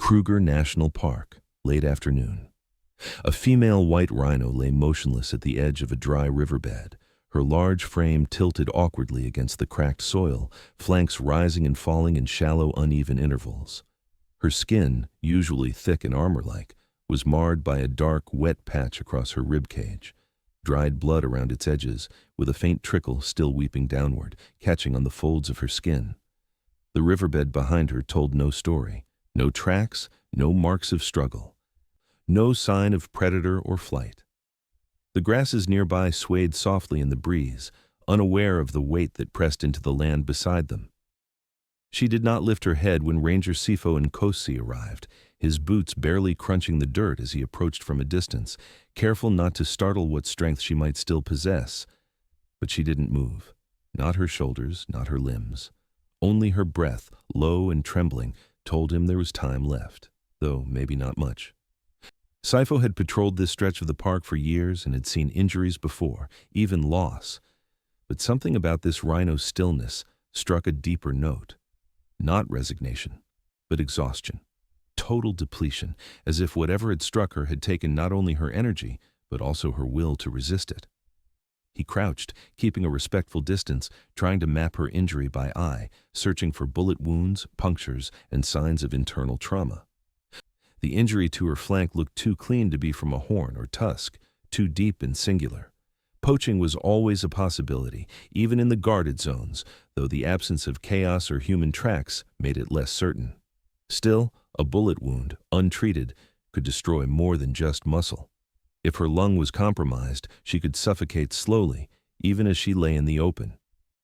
Kruger National Park, late afternoon. A female white rhino lay motionless at the edge of a dry riverbed, her large frame tilted awkwardly against the cracked soil, flanks rising and falling in shallow, uneven intervals. Her skin, usually thick and armor-like, was marred by a dark, wet patch across her ribcage, dried blood around its edges, with a faint trickle still weeping downward, catching on the folds of her skin. The riverbed behind her told no story, no tracks, no marks of struggle, no sign of predator or flight. The grasses nearby swayed softly in the breeze, unaware of the weight that pressed into the land beside them. She did not lift her head when Ranger Sifo Nkosi arrived, his boots barely crunching the dirt as he approached from a distance, careful not to startle what strength she might still possess. But she didn't move, not her shoulders, not her limbs. Only her breath, low and trembling, told him there was time left, though maybe not much. Sifo had patrolled this stretch of the park for years and had seen injuries before, even loss. But something about this rhino's stillness struck a deeper note. Not resignation, but exhaustion. Total depletion, as if whatever had struck her had taken not only her energy, but also her will to resist it. He crouched, keeping a respectful distance, trying to map her injury by eye, searching for bullet wounds, punctures, and signs of internal trauma. The injury to her flank looked too clean to be from a horn or tusk, too deep and singular. Poaching was always a possibility, even in the guarded zones, though the absence of chaos or human tracks made it less certain. Still, a bullet wound, untreated, could destroy more than just muscle. If her lung was compromised, she could suffocate slowly, even as she lay in the open.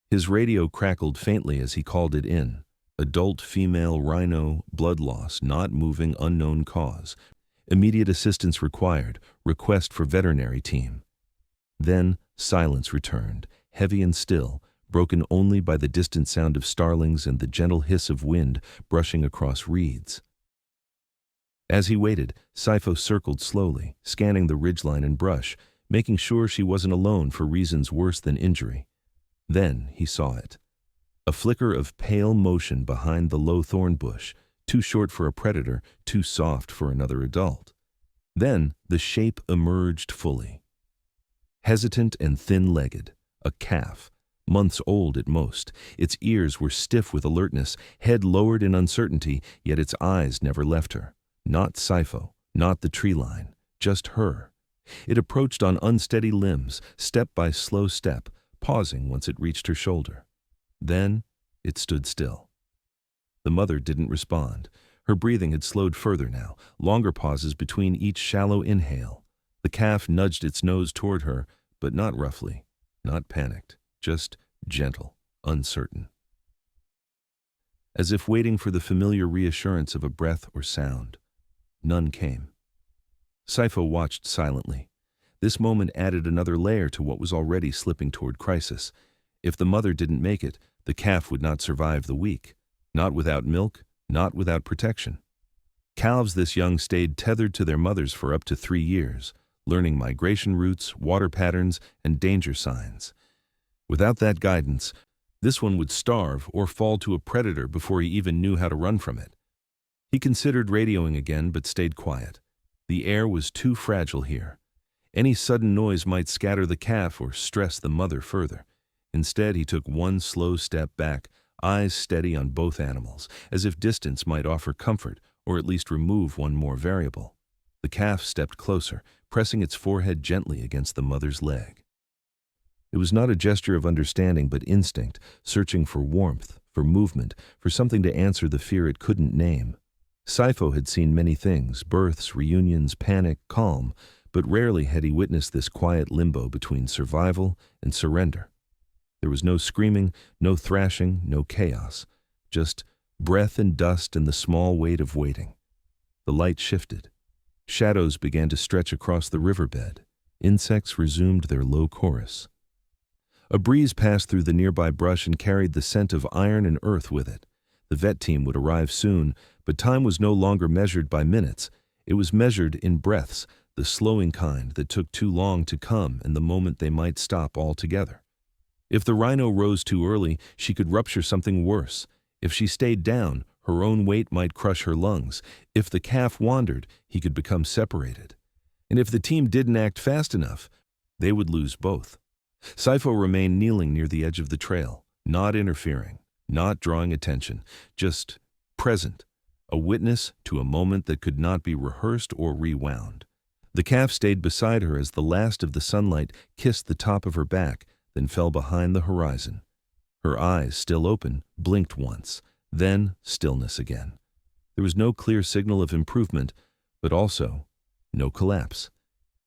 His radio crackled faintly as he called it in. Adult female rhino, blood loss, not moving, unknown cause. Immediate assistance required, request for veterinary team. Then silence returned, heavy and still, broken only by the distant sound of starlings and the gentle hiss of wind brushing across reeds. As he waited, Sifo circled slowly, scanning the ridgeline and brush, making sure she wasn't alone for reasons worse than injury. Then he saw it. A flicker of pale motion behind the low thorn bush, too short for a predator, too soft for another adult. Then the shape emerged fully. Hesitant and thin-legged, a calf, months old at most. Its ears were stiff with alertness, head lowered in uncertainty, yet its eyes never left her. Not Sifo, not the tree line, just her. It approached on unsteady limbs, step by slow step, pausing once it reached her shoulder. Then it stood still. The mother didn't respond. Her breathing had slowed further now, longer pauses between each shallow inhale. The calf nudged its nose toward her, but not roughly, not panicked, just gentle, uncertain. As if waiting for the familiar reassurance of a breath or sound. None came. Sifo watched silently. This moment added another layer to what was already slipping toward crisis. If the mother didn't make it, the calf would not survive the week. Not without milk, not without protection. Calves this young stayed tethered to their mothers for up to 3 years, learning migration routes, water patterns, and danger signs. Without that guidance, this one would starve or fall to a predator before he even knew how to run from it. He considered radioing again, but stayed quiet. The air was too fragile here. Any sudden noise might scatter the calf or stress the mother further. Instead, he took one slow step back, eyes steady on both animals, as if distance might offer comfort or at least remove one more variable. The calf stepped closer, pressing its forehead gently against the mother's leg. It was not a gesture of understanding but instinct, searching for warmth, for movement, for something to answer the fear it couldn't name. Sifo had seen many things, births, reunions, panic, calm, but rarely had he witnessed this quiet limbo between survival and surrender. There was no screaming, no thrashing, no chaos, just breath and dust and the small weight of waiting. The light shifted. Shadows began to stretch across the riverbed. Insects resumed their low chorus. A breeze passed through the nearby brush and carried the scent of iron and earth with it. The vet team would arrive soon, but time was no longer measured by minutes. It was measured in breaths, the slowing kind that took too long to come and the moment they might stop altogether. If the rhino rose too early, she could rupture something worse. If she stayed down, Her own weight might crush her lungs. If the calf wandered, he could become separated. And if the team didn't act fast enough, they would lose both. Saifo remained kneeling near the edge of the trail, not interfering, not drawing attention, just present, a witness to a moment that could not be rehearsed or rewound. The calf stayed beside her as the last of the sunlight kissed the top of her back, then fell behind the horizon. Her eyes, still open, blinked once, then stillness again. There was no clear signal of improvement, but also no collapse.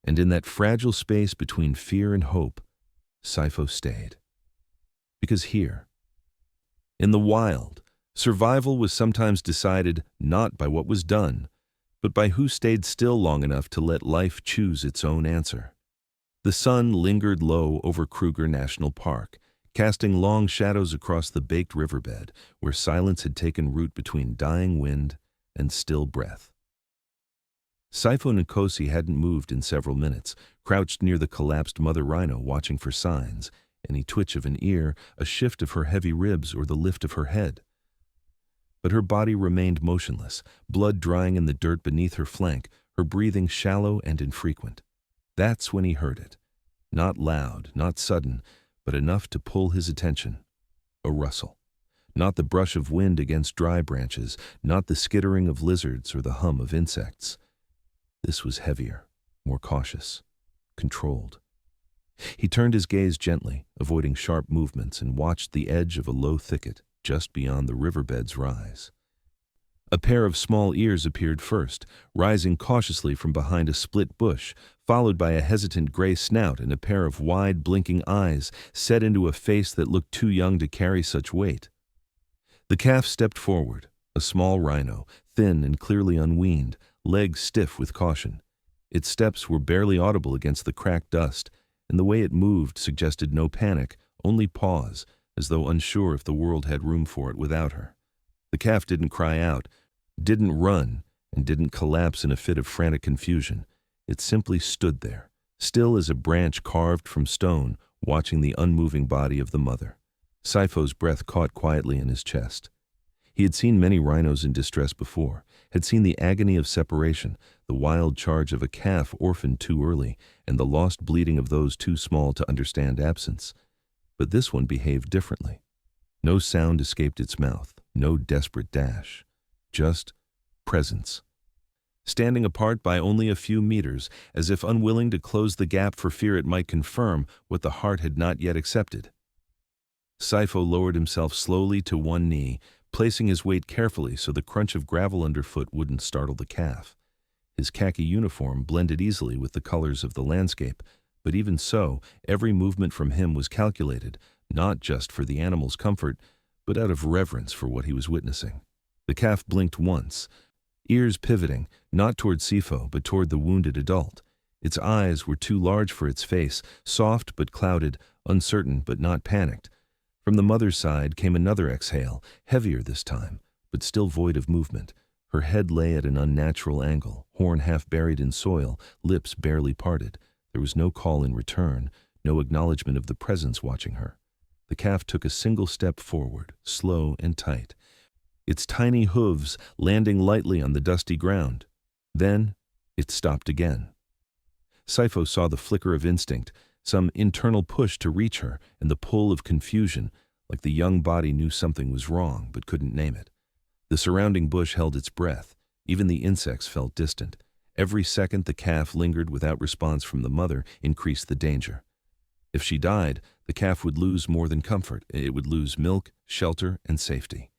And in that fragile space between fear and hope, Saifo stayed. Because here, in the wild, survival was sometimes decided not by what was done, but by who stayed still long enough to let life choose its own answer. The sun lingered low over Kruger National Park, casting long shadows across the baked riverbed where silence had taken root between dying wind and still breath. Saifo Nkosi hadn't moved in several minutes, crouched near the collapsed mother rhino watching for signs, any twitch of an ear, a shift of her heavy ribs, or the lift of her head. But her body remained motionless, blood drying in the dirt beneath her flank, her breathing shallow and infrequent. That's when he heard it. Not loud, not sudden, but enough to pull his attention. A rustle. Not the brush of wind against dry branches, not the skittering of lizards or the hum of insects. This was heavier, more cautious, controlled. He turned his gaze gently, avoiding sharp movements, and watched the edge of a low thicket just beyond the riverbed's rise. A pair of small ears appeared first, rising cautiously from behind a split bush, followed by a hesitant gray snout and a pair of wide, blinking eyes set into a face that looked too young to carry such weight. The calf stepped forward, a small rhino, thin and clearly unweaned, legs stiff with caution. Its steps were barely audible against the cracked dust, and the way it moved suggested no panic, only pause, as though unsure if the world had room for it without her. The calf didn't cry out, didn't run, and didn't collapse in a fit of frantic confusion. It simply stood there, still as a branch carved from stone, watching the unmoving body of the mother. Saifo's breath caught quietly in his chest. He had seen many rhinos in distress before, had seen the agony of separation, the wild charge of a calf orphaned too early, and the lost bleating of those too small to understand absence. But this one behaved differently. No sound escaped its mouth, no desperate dash, just presence. Standing apart by only a few meters, as if unwilling to close the gap for fear it might confirm what the heart had not yet accepted. Saifo lowered himself slowly to one knee, placing his weight carefully so the crunch of gravel underfoot wouldn't startle the calf. His khaki uniform blended easily with the colors of the landscape, but even so, every movement from him was calculated, not just for the animal's comfort, but out of reverence for what he was witnessing. The calf blinked once, ears pivoting, not toward Saifo, but toward the wounded adult. Its eyes were too large for its face, soft but clouded, uncertain but not panicked. From the mother's side came another exhale, heavier this time, but still void of movement. Her head lay at an unnatural angle, horn half buried in soil, lips barely parted. There was no call in return, no acknowledgement of the presence watching her. The calf took a single step forward, slow and tight, its tiny hooves landing lightly on the dusty ground. Then it stopped again. Saifo saw the flicker of instinct, some internal push to reach her, and the pull of confusion, like the young body knew something was wrong but couldn't name it. The surrounding bush held its breath. Even the insects felt distant. Every second the calf lingered without response from the mother increased the danger. If she died, the calf would lose more than comfort. It would lose milk, shelter, and safety.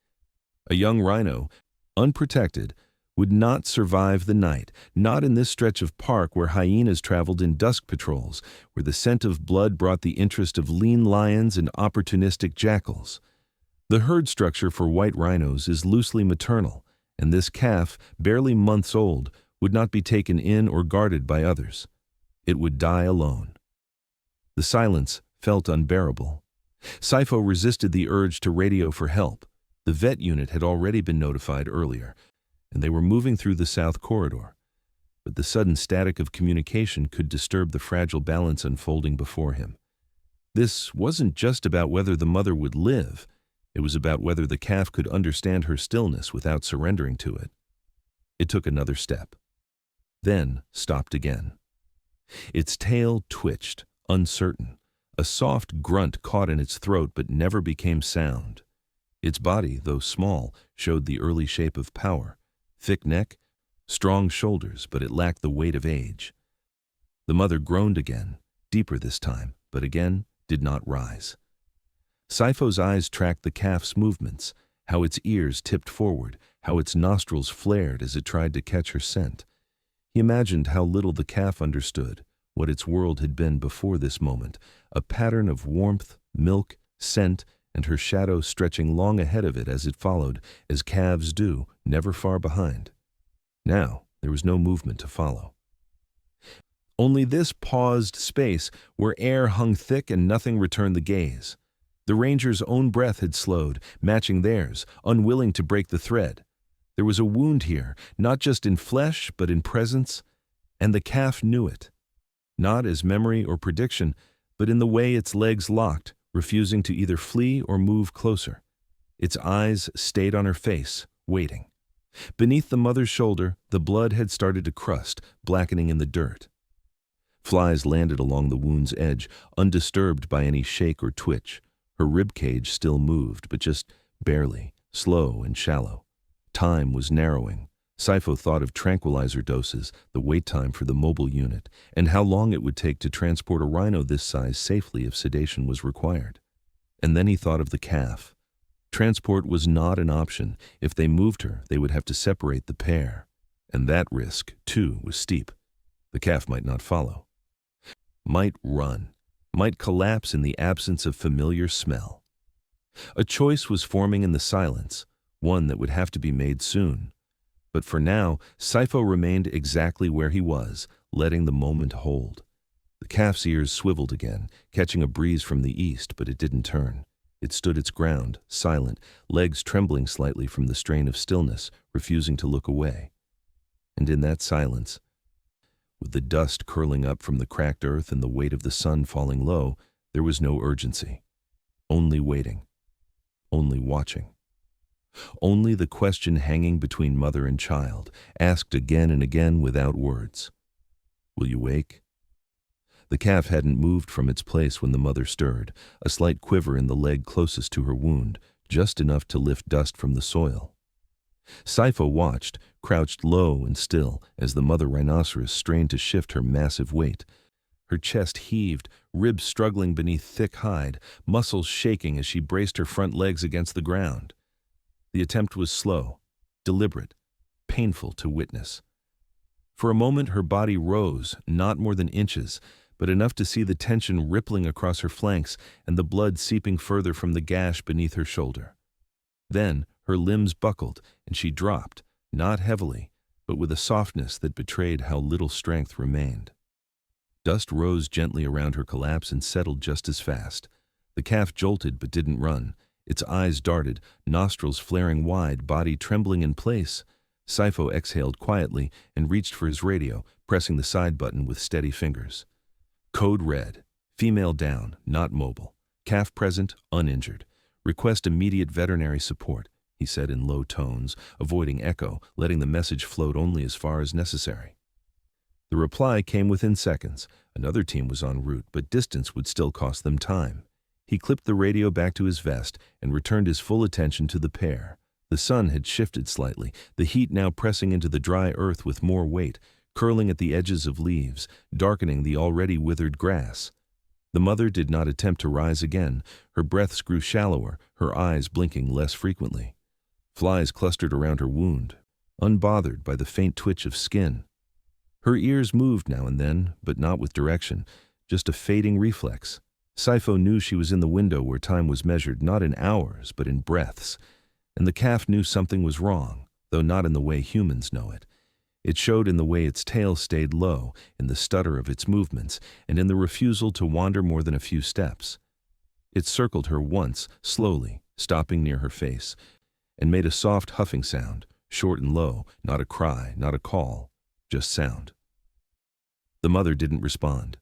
A young rhino, unprotected, would not survive the night, not in this stretch of park where hyenas traveled in dusk patrols, where the scent of blood brought the interest of lean lions and opportunistic jackals. The herd structure for white rhinos is loosely maternal, and this calf, barely months old, would not be taken in or guarded by others. It would die alone. The silence felt unbearable. Saifo resisted the urge to radio for help. The vet unit had already been notified earlier, and they were moving through the south corridor. But the sudden static of communication could disturb the fragile balance unfolding before him. This wasn't just about whether the mother would live. It was about whether the calf could understand her stillness without surrendering to it. It took another step, then stopped again. Its tail twitched, uncertain. A soft grunt caught in its throat but never became sound. Its body, though small, showed the early shape of power. Thick neck, strong shoulders, but it lacked the weight of age. The mother groaned again, deeper this time, but again did not rise. Sipho's eyes tracked the calf's movements, how its ears tipped forward, how its nostrils flared as it tried to catch her scent. He imagined how little the calf understood, what its world had been before this moment, a pattern of warmth, milk, scent, and her shadow stretching long ahead of it as it followed, as calves do, never far behind. Now there was no movement to follow. Only this paused space where air hung thick and nothing returned the gaze. The ranger's own breath had slowed, matching theirs, unwilling to break the thread. There was a wound here, not just in flesh, but in presence, and the calf knew it. Not as memory or prediction, but in the way its legs locked, refusing to either flee or move closer. Its eyes stayed on her face, waiting. Beneath the mother's shoulder, the blood had started to crust, blackening in the dirt. Flies landed along the wound's edge, undisturbed by any shake or twitch. Her ribcage still moved, but just barely, slow and shallow. Time was narrowing. Sipho thought of tranquilizer doses, the wait time for the mobile unit, and how long it would take to transport a rhino this size safely if sedation was required. And then he thought of the calf. Transport was not an option. If they moved her, they would have to separate the pair. And that risk, too, was steep. The calf might not follow. Might run. Might collapse in the absence of familiar smell. A choice was forming in the silence, one that would have to be made soon. But for now, Sipho remained exactly where he was, letting the moment hold. The calf's ears swiveled again, catching a breeze from the east, but it didn't turn. It stood its ground, silent, legs trembling slightly from the strain of stillness, refusing to look away. And in that silence, with the dust curling up from the cracked earth and the weight of the sun falling low, there was no urgency. Only waiting. Only watching. Only the question hanging between mother and child, asked again and again without words. Will you wake? The calf hadn't moved from its place when the mother stirred, a slight quiver in the leg closest to her wound, just enough to lift dust from the soil. Sipho watched, crouched low and still, as the mother rhinoceros strained to shift her massive weight. Her chest heaved, ribs struggling beneath thick hide, muscles shaking as she braced her front legs against the ground. The attempt was slow, deliberate, painful to witness. For a moment her body rose, not more than inches, but enough to see the tension rippling across her flanks and the blood seeping further from the gash beneath her shoulder. Then her limbs buckled, and she dropped, not heavily, but with a softness that betrayed how little strength remained. Dust rose gently around her collapse and settled just as fast. The calf jolted but didn't run. Its eyes darted, nostrils flaring wide, body trembling in place. Sipho exhaled quietly and reached for his radio, pressing the side button with steady fingers. Code red. Female down, not mobile. Calf present, uninjured. Request immediate veterinary support, he said in low tones, avoiding echo, letting the message float only as far as necessary. The reply came within seconds. Another team was en route, but distance would still cost them time. He clipped the radio back to his vest and returned his full attention to the pair. The sun had shifted slightly, the heat now pressing into the dry earth with more weight, curling at the edges of leaves, darkening the already withered grass. The mother did not attempt to rise again. Her breaths grew shallower, her eyes blinking less frequently. Flies clustered around her wound, unbothered by the faint twitch of skin. Her ears moved now and then, but not with direction, just a fading reflex. Sipho knew she was in the window where time was measured not in hours, but in breaths. And the calf knew something was wrong, though not in the way humans know it. It showed in the way its tail stayed low, in the stutter of its movements, and in the refusal to wander more than a few steps. It circled her once, slowly, stopping near her face, and made a soft huffing sound, short and low, not a cry, not a call, just sound. The mother didn't respond.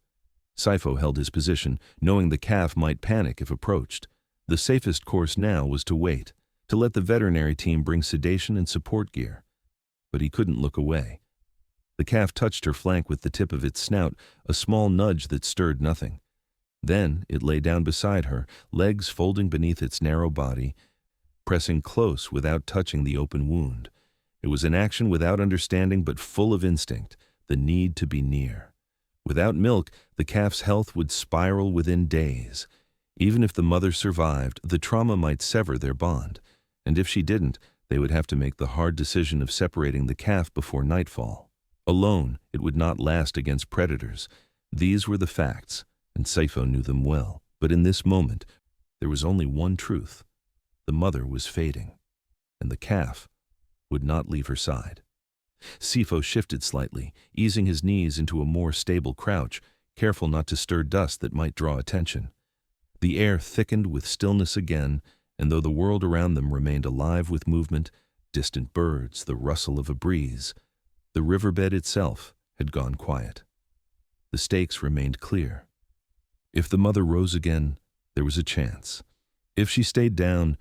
Sipho held his position, knowing the calf might panic if approached. The safest course now was to wait, to let the veterinary team bring sedation and support gear. But he couldn't look away. The calf touched her flank with the tip of its snout, a small nudge that stirred nothing. Then it lay down beside her, legs folding beneath its narrow body, pressing close without touching the open wound. It was an action without understanding but full of instinct, the need to be near. Without milk, the calf's health would spiral within days. Even if the mother survived, the trauma might sever their bond. And if she didn't, they would have to make the hard decision of separating the calf before nightfall. Alone, it would not last against predators. These were the facts, and Saifo knew them well. But in this moment, there was only one truth. The mother was fading, and the calf would not leave her side. Saifo shifted slightly, easing his knees into a more stable crouch, careful not to stir dust that might draw attention. The air thickened with stillness again, and though the world around them remained alive with movement, distant birds, the rustle of a breeze, the riverbed itself had gone quiet. The stakes remained clear. If the mother rose again, there was a chance. If she stayed down,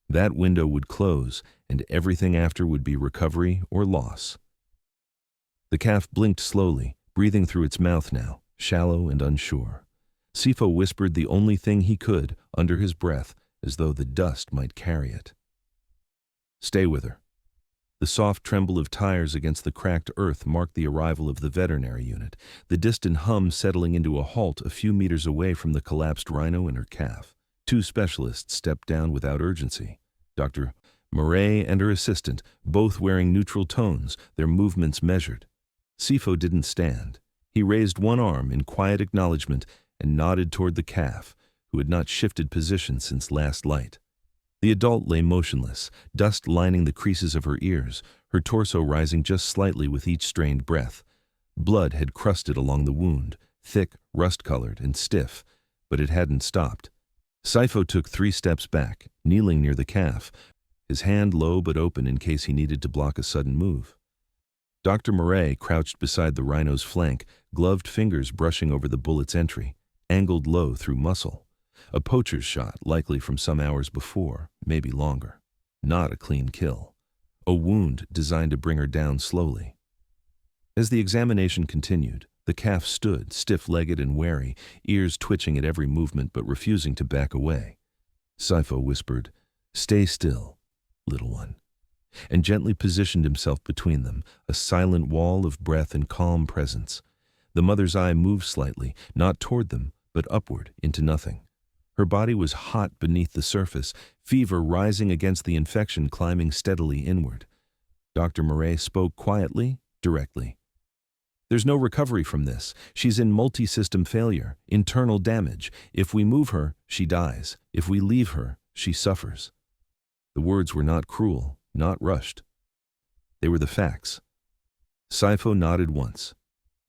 that window would close, and everything after would be recovery or loss. The calf blinked slowly, breathing through its mouth now, shallow and unsure. Saifo whispered the only thing he could, under his breath, as though the dust might carry it. "Stay with her." The soft tremble of tires against the cracked earth marked the arrival of the veterinary unit, the distant hum settling into a halt a few meters away from the collapsed Rhino and her calf. Two specialists stepped down without urgency. Dr. Murray and her assistant, both wearing neutral tones, their movements measured. Saifo didn't stand. He raised one arm in quiet acknowledgement and nodded toward the calf, who had not shifted position since last light. The adult lay motionless, dust lining the creases of her ears, her torso rising just slightly with each strained breath. Blood had crusted along the wound, thick, rust-colored, and stiff, but it hadn't stopped. Saifo took 3 steps back, kneeling near the calf, his hand low but open in case he needed to block a sudden move. Dr. Murray crouched beside the Rhino's flank, gloved fingers brushing over the bullet's entry, angled low through muscle. A poacher's shot, likely from some hours before, maybe longer. Not a clean kill. A wound designed to bring her down slowly. As the examination continued, the calf stood, stiff-legged and wary, ears twitching at every movement but refusing to back away. Saifo whispered, "Stay still, little one," and gently positioned himself between them, a silent wall of breath and calm presence. The mother's eye moved slightly, not toward them, but upward into nothing. Her body was hot beneath the surface, fever rising against the infection climbing steadily inward. Dr. Murray spoke quietly, directly. "There's no recovery from this. She's in multi-system failure, internal damage. If we move her, she dies. If we leave her, she suffers." The words were not cruel, not rushed. They were the facts. Saifo nodded once.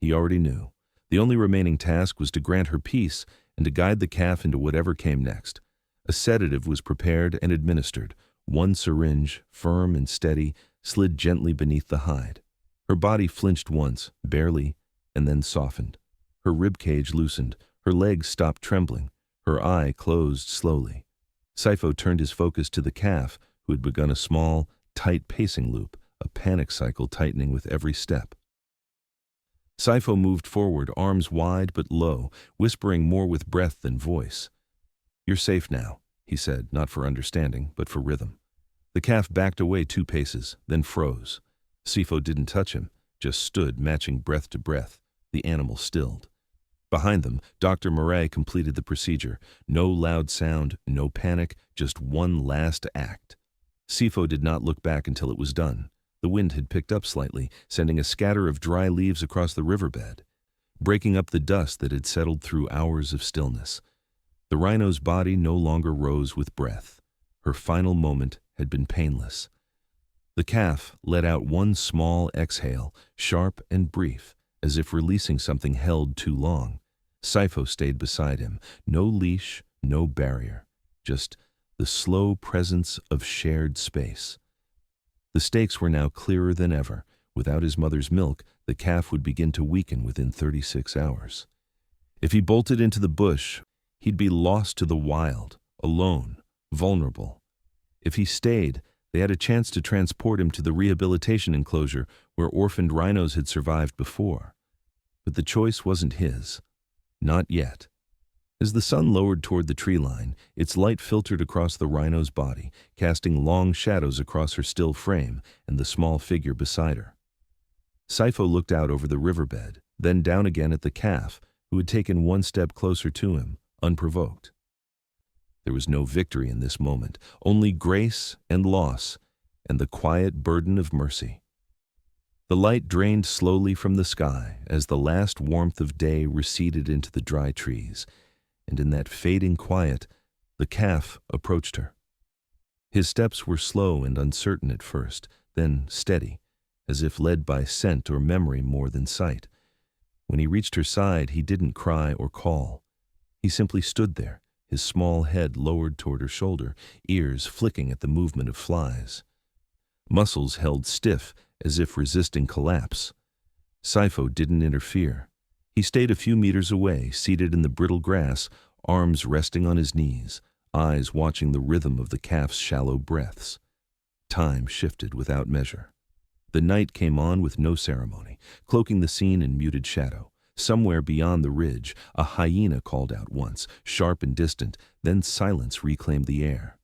He already knew. The only remaining task was to grant her peace and to guide the calf into whatever came next. A sedative was prepared and administered. One syringe, firm and steady, slid gently beneath the hide. Her body flinched once, barely, and then softened. Her ribcage loosened, her legs stopped trembling, her eye closed slowly. Saifo turned his focus to the calf, who had begun a small, tight pacing loop, a panic cycle tightening with every step. Saifo moved forward, arms wide but low, whispering more with breath than voice. "You're safe now," he said, not for understanding, but for rhythm. The calf backed away 2 paces, then froze. Saifo didn't touch him, just stood, matching breath to breath. The animal stilled. Behind them, Dr. Murray completed the procedure. No loud sound, no panic, just one last act. Saifo did not look back until it was done. The wind had picked up slightly, sending a scatter of dry leaves across the riverbed, breaking up the dust that had settled through hours of stillness. The Rhino's body no longer rose with breath. Her final moment had been painless. The calf let out one small exhale, sharp and brief, as if releasing something held too long. Saifo stayed beside him. No leash, no barrier, just the slow presence of shared space. The stakes were now clearer than ever. Without his mother's milk, the calf would begin to weaken within 36 hours. If he bolted into the bush, he'd be lost to the wild, alone, vulnerable. If he stayed, they had a chance to transport him to the rehabilitation enclosure where orphaned rhinos had survived before. But the choice wasn't his. Not yet. As the sun lowered toward the tree line, its light filtered across the rhino's body, casting long shadows across her still frame and the small figure beside her. Sifo looked out over the riverbed, then down again at the calf, who had taken one step closer to him, unprovoked. There was no victory in this moment, only grace and loss, and the quiet burden of mercy. The light drained slowly from the sky as the last warmth of day receded into the dry trees, and in that fading quiet, the calf approached her. His steps were slow and uncertain at first, then steady, as if led by scent or memory more than sight. When he reached her side, he didn't cry or call. He simply stood there, his small head lowered toward her shoulder, ears flicking at the movement of flies. Muscles held stiff, as if resisting collapse. Sifo didn't interfere. He stayed a few meters away, seated in the brittle grass, arms resting on his knees, eyes watching the rhythm of the calf's shallow breaths. Time shifted without measure. The night came on with no ceremony, cloaking the scene in muted shadow. Somewhere beyond the ridge, a hyena called out once, sharp and distant, then silence reclaimed the air.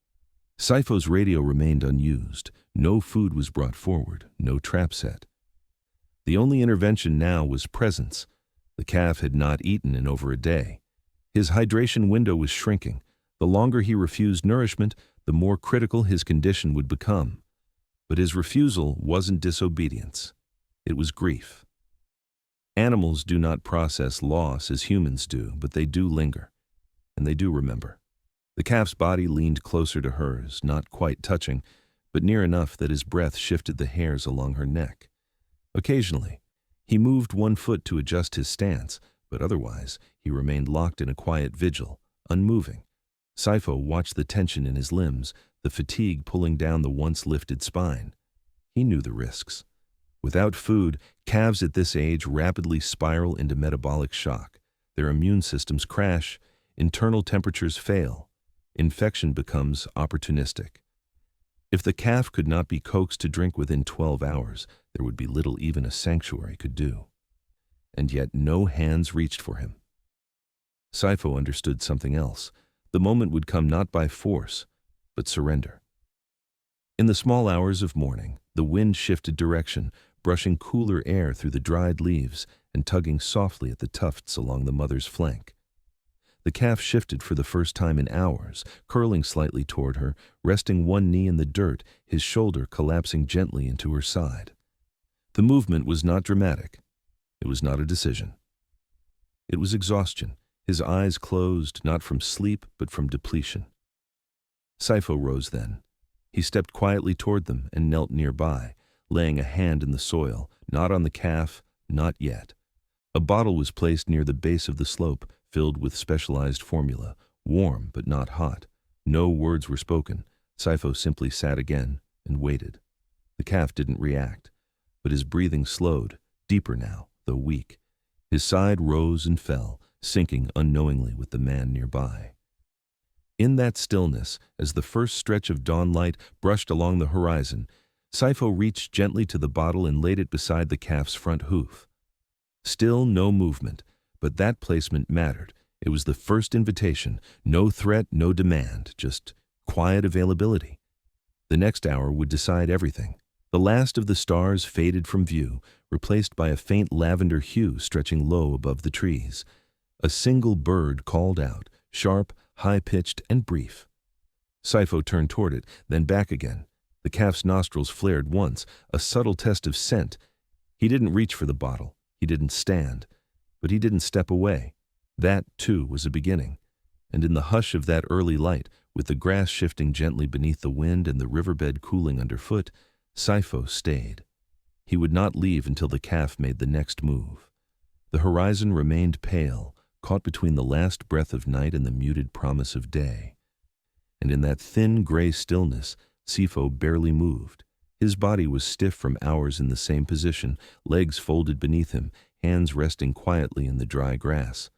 Sifo's radio remained unused. No food was brought forward, no trap set. The only intervention now was presence. The calf had not eaten in over a day. His hydration window was shrinking. The longer he refused nourishment, the more critical his condition would become. But his refusal wasn't disobedience. It was grief. Animals do not process loss as humans do, but they do linger, and they do remember. The calf's body leaned closer to hers, not quite touching, but near enough that his breath shifted the hairs along her neck. Occasionally, he moved one foot to adjust his stance, but otherwise he remained locked in a quiet vigil, unmoving. Sifo watched the tension in his limbs, the fatigue pulling down the once lifted spine. He knew the risks. Without food, calves at this age rapidly spiral into metabolic shock. Their immune systems crash, internal temperatures fail. Infection becomes opportunistic. If the calf could not be coaxed to drink within 12 hours, there would be little even a sanctuary could do. And yet no hands reached for him. Sifo understood something else. The moment would come not by force, but surrender. In the small hours of morning, the wind shifted direction, brushing cooler air through the dried leaves and tugging softly at the tufts along the mother's flank. The calf shifted for the first time in hours, curling slightly toward her, resting one knee in the dirt, his shoulder collapsing gently into her side. The movement was not dramatic. It was not a decision. It was exhaustion, his eyes closed not from sleep but from depletion. Sifo rose then. He stepped quietly toward them and knelt nearby, laying a hand in the soil, not on the calf, not yet. A bottle was placed near the base of the slope, filled with specialized formula, warm but not hot. No words were spoken. Sifo simply sat again and waited. The calf didn't react, but his breathing slowed, deeper now, though weak. His side rose and fell, sinking unknowingly with the man nearby. In that stillness, as the first stretch of dawn light brushed along the horizon, Sifo reached gently to the bottle and laid it beside the calf's front hoof. Still no movement, but that placement mattered. It was the first invitation, no threat, no demand, just quiet availability. The next hour would decide everything. The last of the stars faded from view, replaced by a faint lavender hue stretching low above the trees. A single bird called out, sharp, high-pitched, and brief. Sifo turned toward it, then back again. The calf's nostrils flared once, a subtle test of scent. He didn't reach for the bottle. He didn't stand. But he didn't step away. That, too, was a beginning. And in the hush of that early light, with the grass shifting gently beneath the wind and the riverbed cooling underfoot, Sifo stayed. He would not leave until the calf made the next move. The horizon remained pale, caught between the last breath of night and the muted promise of day. And in that thin gray stillness, Sifo barely moved. His body was stiff from hours in the same position, legs folded beneath him, hands resting quietly in the dry grass.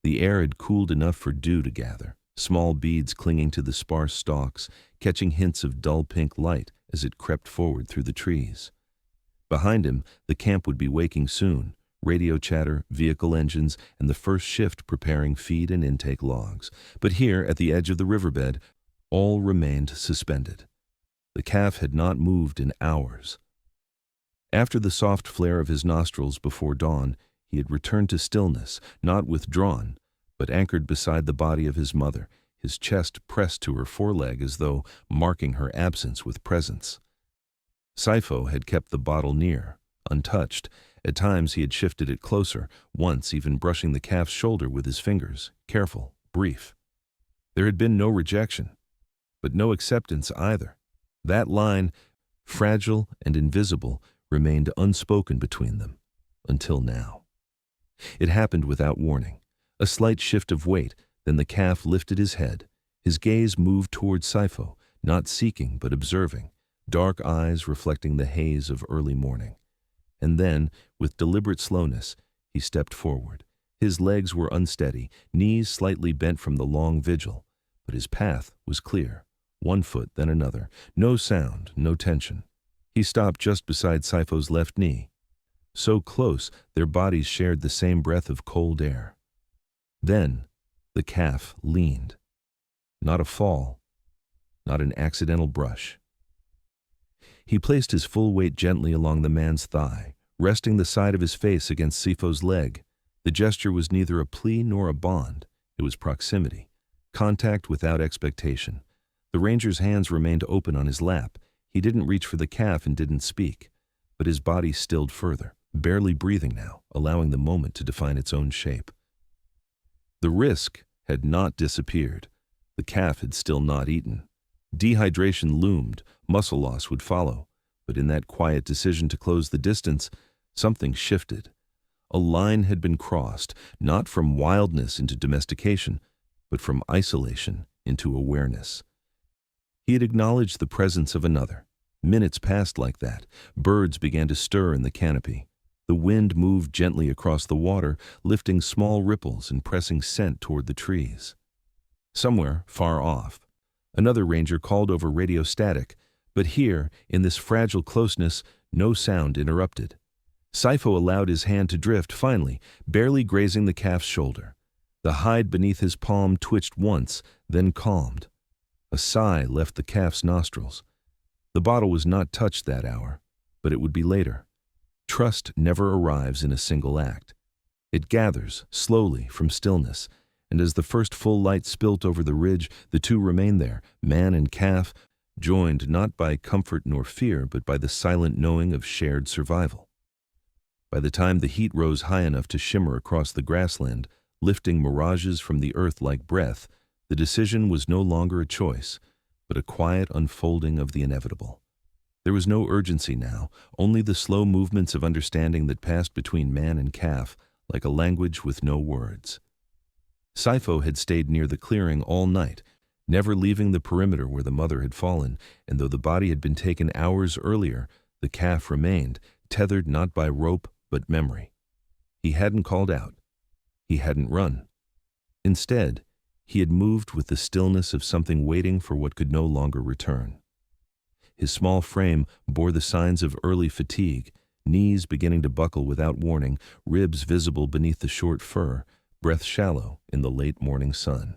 The air had cooled enough for dew to gather, small beads clinging to the sparse stalks, catching hints of dull pink light as it crept forward through the trees. Behind him, the camp would be waking soon, radio chatter, vehicle engines, and the first shift preparing feed and intake logs. But here, at the edge of the riverbed, all remained suspended. The calf had not moved in hours. After the soft flare of his nostrils before dawn, he had returned to stillness, not withdrawn, but anchored beside the body of his mother, his chest pressed to her foreleg as though marking her absence with presence. Sifo had kept the bottle near, untouched. At times he had shifted it closer, once even brushing the calf's shoulder with his fingers, careful, brief. There had been no rejection, but no acceptance either. That line, fragile and invisible, remained unspoken between them, until now. It happened without warning. A slight shift of weight, then the calf lifted his head. His gaze moved toward Sifo, not seeking but observing, dark eyes reflecting the haze of early morning. And then, with deliberate slowness, he stepped forward. His legs were unsteady, knees slightly bent from the long vigil, but his path was clear. One foot, then another. No sound, no tension. He stopped just beside Sifo's left knee. So close, their bodies shared the same breath of cold air. Then, the calf leaned. Not a fall, not an accidental brush. He placed his full weight gently along the man's thigh, resting the side of his face against Sifo's leg. The gesture was neither a plea nor a bond. It was proximity, contact without expectation. The ranger's hands remained open on his lap. He didn't reach for the calf and didn't speak, but his body stilled further, barely breathing now, allowing the moment to define its own shape. The risk had not disappeared. The calf had still not eaten. Dehydration loomed, muscle loss would follow, but in that quiet decision to close the distance, something shifted. A line had been crossed, not from wildness into domestication, but from isolation into awareness. He had acknowledged the presence of another. Minutes passed like that. Birds began to stir in the canopy. The wind moved gently across the water, lifting small ripples and pressing scent toward the trees. Somewhere, far off, another ranger called over radio static, but here, in this fragile closeness, no sound interrupted. Sifo allowed his hand to drift, finally, barely grazing the calf's shoulder. The hide beneath his palm twitched once, then calmed. A sigh left the calf's nostrils. The bottle was not touched that hour, but it would be later. Trust never arrives in a single act. It gathers, slowly, from stillness, and as the first full light spilt over the ridge, the two remained there, man and calf, joined not by comfort nor fear, but by the silent knowing of shared survival. By the time the heat rose high enough to shimmer across the grassland, lifting mirages from the earth like breath, the decision was no longer a choice, but a quiet unfolding of the inevitable. There was no urgency now, only the slow movements of understanding that passed between man and calf, like a language with no words. Sifo had stayed near the clearing all night, never leaving the perimeter where the mother had fallen, and though the body had been taken hours earlier, the calf remained, tethered not by rope but memory. He hadn't called out. He hadn't run. Instead, he had moved with the stillness of something waiting for what could no longer return. His small frame bore the signs of early fatigue, knees beginning to buckle without warning, ribs visible beneath the short fur, breath shallow in the late morning sun.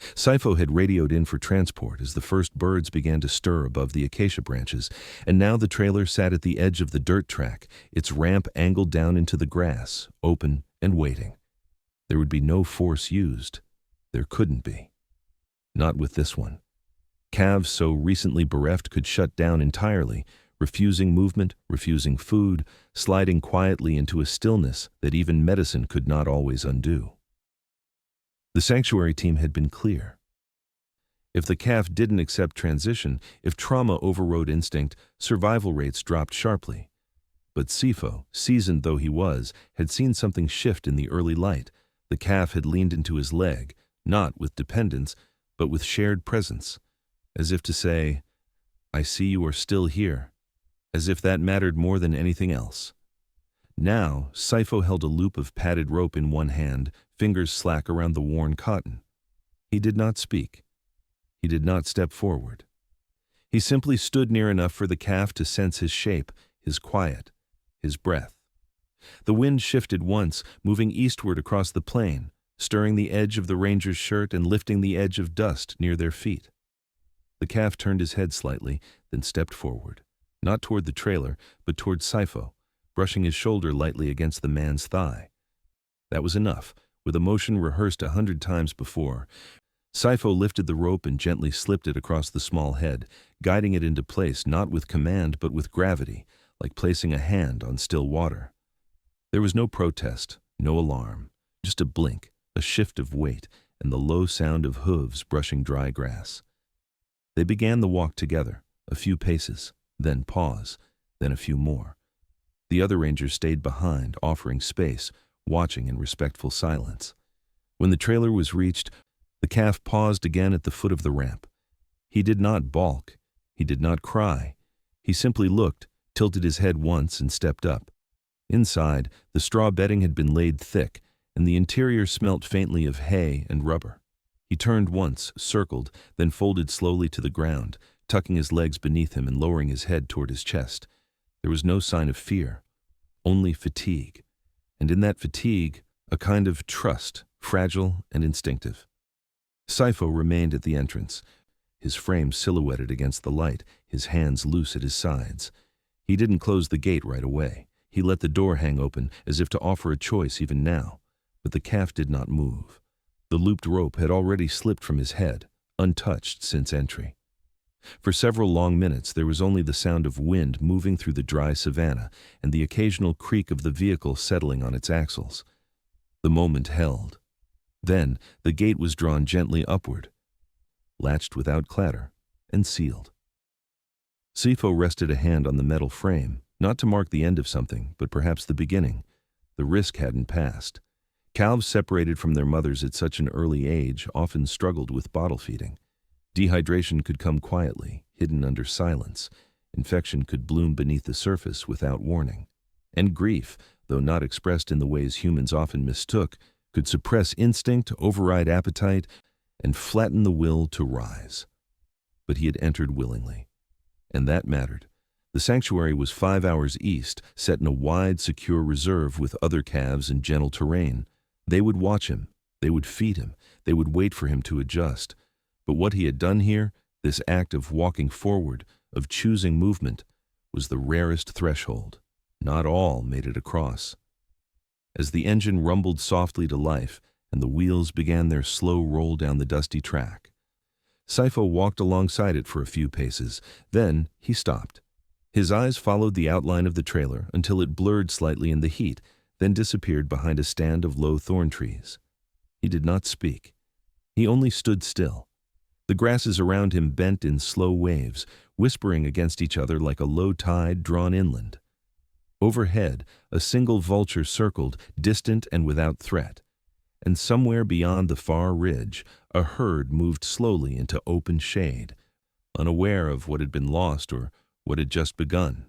Sifo had radioed in for transport as the first birds began to stir above the acacia branches, and now the trailer sat at the edge of the dirt track, its ramp angled down into the grass, open and waiting. There would be no force used. There couldn't be. Not with this one. Calves so recently bereft could shut down entirely, refusing movement, refusing food, sliding quietly into a stillness that even medicine could not always undo. The sanctuary team had been clear. If the calf didn't accept transition, if trauma overrode instinct, survival rates dropped sharply. But Sifo, seasoned though he was, had seen something shift in the early light. The calf had leaned into his leg, not with dependence, but with shared presence, as if to say, "I see you are still here," as if that mattered more than anything else. Now, Sifo held a loop of padded rope in one hand, fingers slack around the worn cotton. He did not speak. He did not step forward. He simply stood near enough for the calf to sense his shape, his quiet, his breath. The wind shifted once, moving eastward across the plain, stirring the edge of the ranger's shirt and lifting the edge of dust near their feet. The calf turned his head slightly, then stepped forward, not toward the trailer, but toward Sifo, brushing his shoulder lightly against the man's thigh. That was enough, with a motion rehearsed 100 times before. Sifo lifted the rope and gently slipped it across the small head, guiding it into place not with command but with gravity, like placing a hand on still water. There was no protest, no alarm, just a blink, a shift of weight, and the low sound of hooves brushing dry grass. They began the walk together, a few paces, then pause, then a few more. The other ranger stayed behind, offering space, watching in respectful silence. When the trailer was reached, the calf paused again at the foot of the ramp. He did not balk. He did not cry. He simply looked, tilted his head once, and stepped up. Inside, the straw bedding had been laid thick, and the interior smelt faintly of hay and rubber. He turned once, circled, then folded slowly to the ground, tucking his legs beneath him and lowering his head toward his chest. There was no sign of fear, only fatigue. And in that fatigue, a kind of trust, fragile and instinctive. Sifo remained at the entrance, his frame silhouetted against the light, his hands loose at his sides. He didn't close the gate right away. He let the door hang open, as if to offer a choice even now. But the calf did not move. The looped rope had already slipped from his head, untouched since entry. For several long minutes there was only the sound of wind moving through the dry savanna and the occasional creak of the vehicle settling on its axles. The moment held. Then the gate was drawn gently upward, latched without clatter, and sealed. Sifo rested a hand on the metal frame, not to mark the end of something, but perhaps the beginning. The risk hadn't passed. Calves separated from their mothers at such an early age often struggled with bottle feeding. Dehydration could come quietly, hidden under silence. Infection could bloom beneath the surface without warning. And grief, though not expressed in the ways humans often mistook, could suppress instinct, override appetite, and flatten the will to rise. But he had entered willingly, and that mattered. The sanctuary was 5 hours east, set in a wide, secure reserve with other calves and gentle terrain. They would watch him, they would feed him, they would wait for him to adjust. But what he had done here, this act of walking forward, of choosing movement, was the rarest threshold. Not all made it across. As the engine rumbled softly to life and the wheels began their slow roll down the dusty track, Sifo walked alongside it for a few paces. Then he stopped. His eyes followed the outline of the trailer until it blurred slightly in the heat, then disappeared behind a stand of low thorn trees. He did not speak. He only stood still. The grasses around him bent in slow waves, whispering against each other like a low tide drawn inland. Overhead, a single vulture circled, distant and without threat. And somewhere beyond the far ridge, a herd moved slowly into open shade, unaware of what had been lost or what had just begun.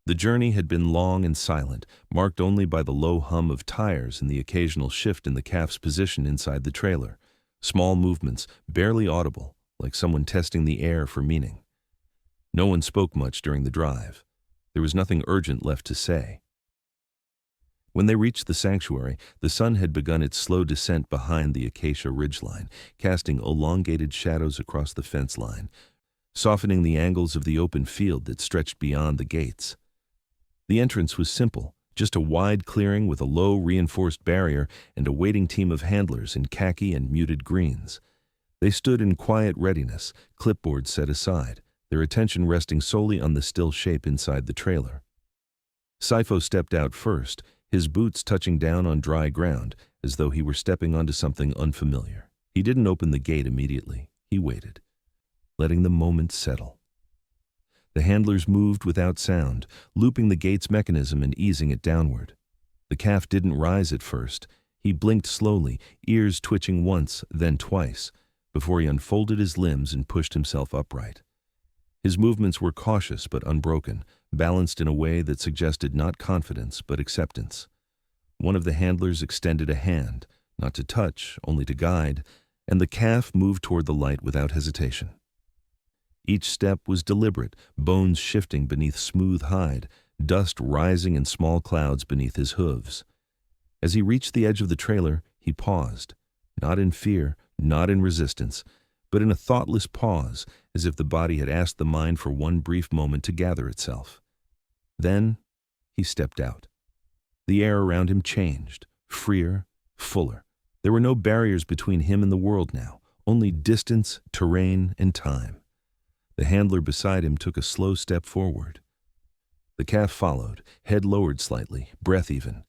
The journey had been long and silent, marked only by the low hum of tires and the occasional shift in the calf's position inside the trailer. Small movements, barely audible, like someone testing the air for meaning. No one spoke much during the drive. There was nothing urgent left to say. When they reached the sanctuary, the sun had begun its slow descent behind the acacia ridgeline, casting elongated shadows across the fence line, softening the angles of the open field that stretched beyond the gates. The entrance was simple, just a wide clearing with a low reinforced barrier and a waiting team of handlers in khaki and muted greens. They stood in quiet readiness, clipboards set aside, their attention resting solely on the still shape inside the trailer. Sifo stepped out first, his boots touching down on dry ground, as though he were stepping onto something unfamiliar. He didn't open the gate immediately. He waited, letting the moment settle. The handlers moved without sound, looping the gate's mechanism and easing it downward. The calf didn't rise at first. He blinked slowly, ears twitching once, then twice, before he unfolded his limbs and pushed himself upright. His movements were cautious but unbroken, balanced in a way that suggested not confidence but acceptance. One of the handlers extended a hand, not to touch, only to guide, and the calf moved toward the light without hesitation. Each step was deliberate, bones shifting beneath smooth hide, dust rising in small clouds beneath his hooves. As he reached the edge of the trailer, he paused, not in fear, not in resistance, but in a thoughtless pause, as if the body had asked the mind for one brief moment to gather itself. Then he stepped out. The air around him changed, freer, fuller. There were no barriers between him and the world now, only distance, terrain, and time. The handler beside him took a slow step forward. The calf followed, head lowered slightly, breath even.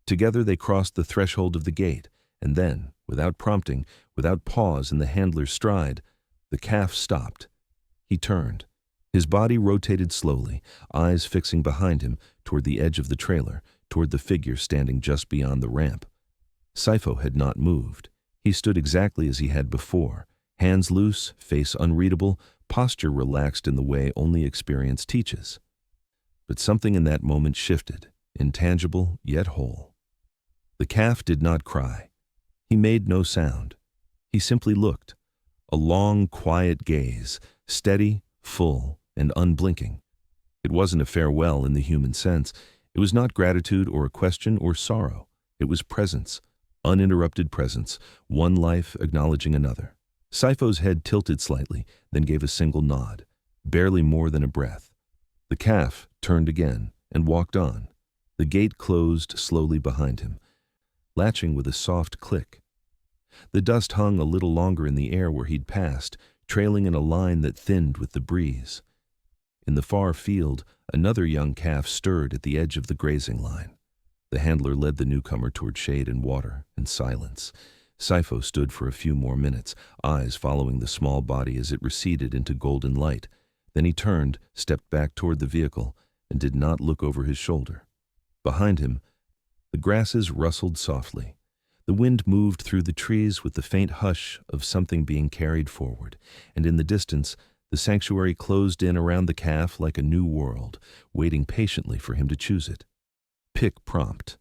Together they crossed the threshold of the gate, and then, without prompting, without pause in the handler's stride, the calf stopped. He turned. His body rotated slowly, eyes fixing behind him, toward the edge of the trailer, toward the figure standing just beyond the ramp. Sifo had not moved. He stood exactly as he had before, hands loose, face unreadable, posture relaxed in the way only experience teaches. But something in that moment shifted, intangible yet whole. The calf did not cry. He made no sound. He simply looked, a long, quiet gaze, steady, full, and unblinking. It wasn't a farewell in the human sense. It was not gratitude or a question or sorrow. It was presence, uninterrupted presence, one life acknowledging another. Sifo's head tilted slightly, then gave a single nod, barely more than a breath. The calf turned again and walked on. The gate closed slowly behind him, latching with a soft click. The dust hung a little longer in the air where he'd passed, trailing in a line that thinned with the breeze. In the far field, another young calf stirred at the edge of the grazing line. The handler led the newcomer toward shade and water and silence. Sifo stood for a few more minutes, eyes following the small body as it receded into golden light. Then he turned, stepped back toward the vehicle, and did not look over his shoulder. Behind him, the grasses rustled softly. The wind moved through the trees with the faint hush of something being carried forward, and in the distance, the sanctuary closed in around the calf like a new world, waiting patiently for him to choose it. Pick prompt.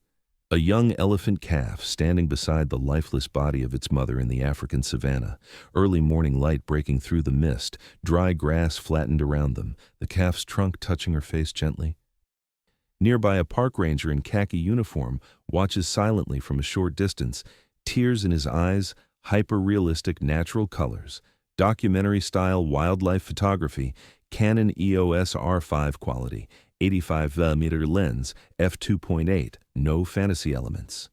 A young elephant calf standing beside the lifeless body of its mother in the African savanna, early morning light breaking through the mist, dry grass flattened around them, the calf's trunk touching her face gently. Nearby, a park ranger in khaki uniform watches silently from a short distance, tears in his eyes, hyper-realistic natural colors, documentary-style wildlife photography, Canon EOS R5 quality, 85mm lens, f2.8, no fantasy elements.